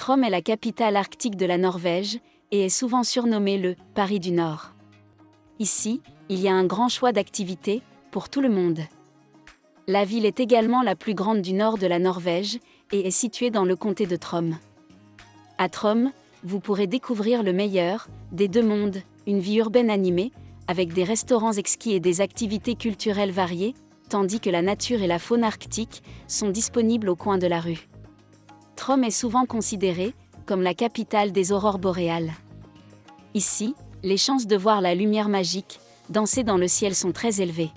Trom est la capitale arctique de la Norvège et est souvent surnommée le « Paris du Nord ». Ici, il y a un grand choix d'activités pour tout le monde. La ville est également la plus grande du nord de la Norvège et est située dans le comté de Trom. À Trom, vous pourrez découvrir le meilleur des deux mondes, une vie urbaine animée, avec des restaurants exquis et des activités culturelles variées, tandis que la nature et la faune arctique sont disponibles au coin de la rue. Trom est souvent considérée comme la capitale des aurores boréales. Ici, les chances de voir la lumière magique danser dans le ciel sont très élevées.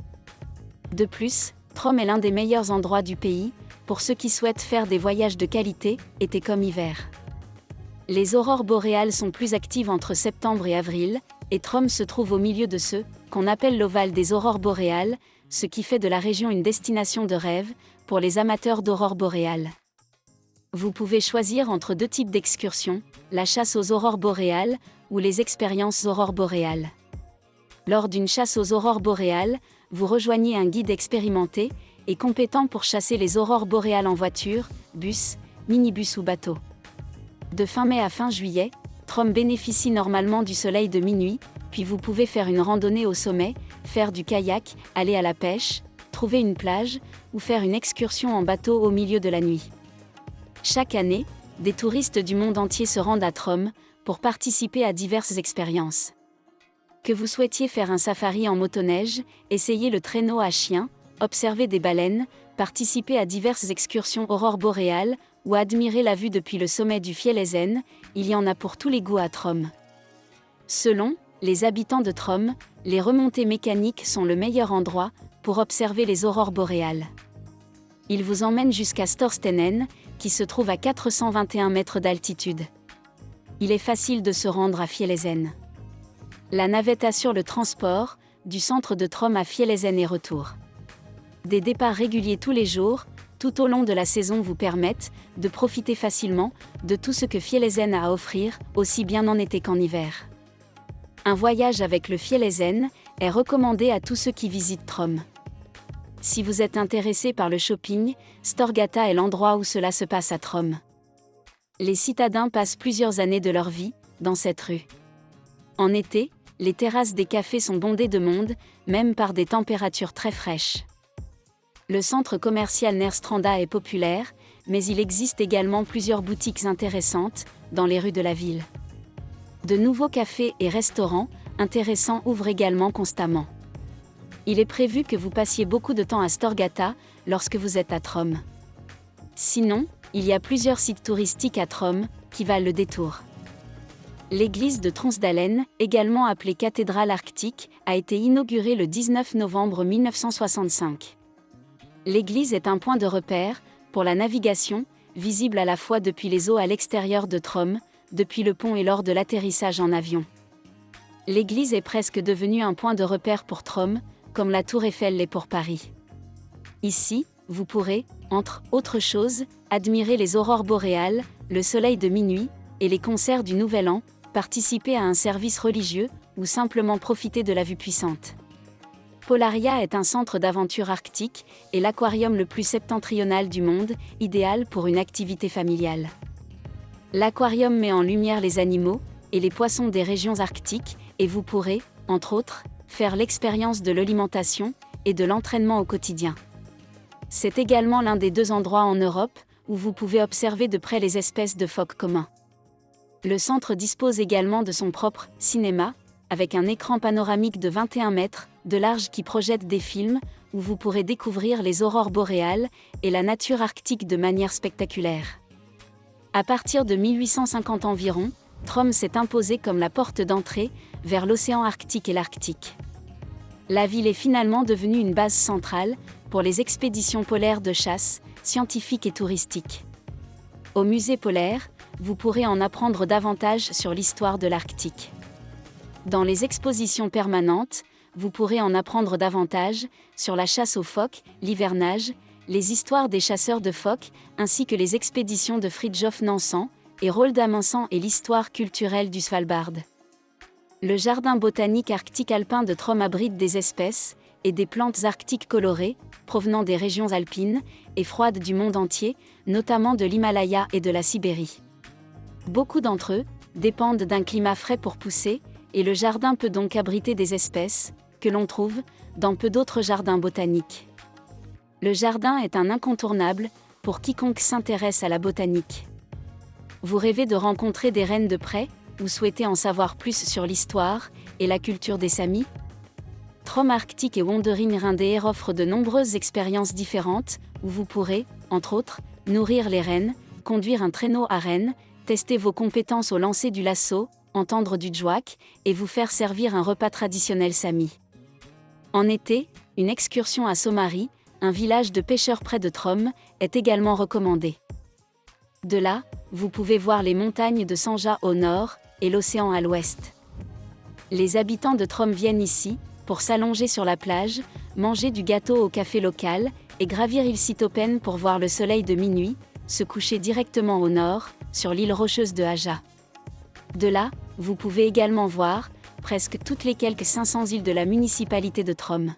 De plus, Trom est l'un des meilleurs endroits du pays pour ceux qui souhaitent faire des voyages de qualité, été comme hiver. Les aurores boréales sont plus actives entre septembre et avril, et Trom se trouve au milieu de ce qu'on appelle l'ovale des aurores boréales, ce qui fait de la région une destination de rêve pour les amateurs d'aurores boréales. Vous pouvez choisir entre deux types d'excursions, la chasse aux aurores boréales ou les expériences aurores boréales. Lors d'une chasse aux aurores boréales, vous rejoignez un guide expérimenté et compétent pour chasser les aurores boréales en voiture, bus, minibus ou bateau. De fin mai à fin juillet, Trom bénéficie normalement du soleil de minuit, puis vous pouvez faire une randonnée au sommet, faire du kayak, aller à la pêche, trouver une plage ou faire une excursion en bateau au milieu de la nuit. Chaque année, des touristes du monde entier se rendent à Trom pour participer à diverses expériences. Que vous souhaitiez faire un safari en motoneige, essayer le traîneau à chien, observer des baleines, participer à diverses excursions aurores boréales ou admirer la vue depuis le sommet du Fjellesen, il y en a pour tous les goûts à Trom. Selon les habitants de Trom, les remontées mécaniques sont le meilleur endroit pour observer les aurores boréales. Ils vous emmènent jusqu'à Storstenen, qui se trouve à 421 mètres d'altitude. Il est facile de se rendre à Fjellesen. La navette assure le transport du centre de Trom à Fjellesen et retour. Des départs réguliers tous les jours, tout au long de la saison vous permettent de profiter facilement de tout ce que Fjellesen a à offrir, aussi bien en été qu'en hiver. Un voyage avec le Fjellesen est recommandé à tous ceux qui visitent Trom. Si vous êtes intéressé par le shopping, Storgata est l'endroit où cela se passe à Trom. Les citadins passent plusieurs années de leur vie dans cette rue. En été, les terrasses des cafés sont bondées de monde, même par des températures très fraîches. Le centre commercial Nærstranda est populaire, mais il existe également plusieurs boutiques intéressantes dans les rues de la ville. De nouveaux cafés et restaurants intéressants ouvrent également constamment. Il est prévu que vous passiez beaucoup de temps à Storgata lorsque vous êtes à Trom. Sinon, il y a plusieurs sites touristiques à Trom qui valent le détour. L'église de Tronsdalen, également appelée cathédrale arctique, a été inaugurée le 19 novembre 1965. L'église est un point de repère pour la navigation, visible à la fois depuis les eaux à l'extérieur de Trom, depuis le pont et lors de l'atterrissage en avion. L'église est presque devenue un point de repère pour Trom, comme la Tour Eiffel l'est pour Paris. Ici, vous pourrez, entre autres choses, admirer les aurores boréales, le soleil de minuit et les concerts du Nouvel An, participer à un service religieux ou simplement profiter de la vue puissante. Polaria est un centre d'aventure arctique et l'aquarium le plus septentrional du monde, idéal pour une activité familiale. L'aquarium met en lumière les animaux et les poissons des régions arctiques et vous pourrez, entre autres, faire l'expérience de l'alimentation et de l'entraînement au quotidien. C'est également l'un des 2 endroits en Europe où vous pouvez observer de près les espèces de phoques communs. Le centre dispose également de son propre cinéma, avec un écran panoramique de 21 mètres de large qui projette des films, où vous pourrez découvrir les aurores boréales et la nature arctique de manière spectaculaire. À partir de 1850 environ, Trom s'est imposée comme la porte d'entrée vers l'océan Arctique et l'Arctique. La ville est finalement devenue une base centrale pour les expéditions polaires de chasse, scientifiques et touristiques. Au musée polaire, vous pourrez en apprendre davantage sur l'histoire de l'Arctique. Dans les expositions permanentes, vous pourrez en apprendre davantage sur la chasse aux phoques, l'hivernage, les histoires des chasseurs de phoques, ainsi que les expéditions de Fridtjof Nansen et Roald Amundsen et l'histoire culturelle du Svalbard. Le jardin botanique arctique alpin de Trom abrite des espèces et des plantes arctiques colorées, provenant des régions alpines et froides du monde entier, notamment de l'Himalaya et de la Sibérie. Beaucoup d'entre eux dépendent d'un climat frais pour pousser, et le jardin peut donc abriter des espèces que l'on trouve dans peu d'autres jardins botaniques. Le jardin est un incontournable pour quiconque s'intéresse à la botanique. Vous rêvez de rencontrer des rennes de près, ou souhaitez en savoir plus sur l'histoire et la culture des Samis? Trom Arctic et Wandering Reindeer offrent de nombreuses expériences différentes, où vous pourrez, entre autres, nourrir les rennes, conduire un traîneau à rennes, tester vos compétences au lancer du lasso, entendre du djwak, et vous faire servir un repas traditionnel Sami. En été, une excursion à Somari, un village de pêcheurs près de Trom, est également recommandée. De là, vous pouvez voir les montagnes de Sanja au nord et l'océan à l'ouest. Les habitants de Trom viennent ici pour s'allonger sur la plage, manger du gâteau au café local et gravir Il Sitopen pour voir le soleil de minuit se coucher directement au nord, sur l'île rocheuse de Haja. De là, vous pouvez également voir presque toutes les quelques 500 îles de la municipalité de Trom.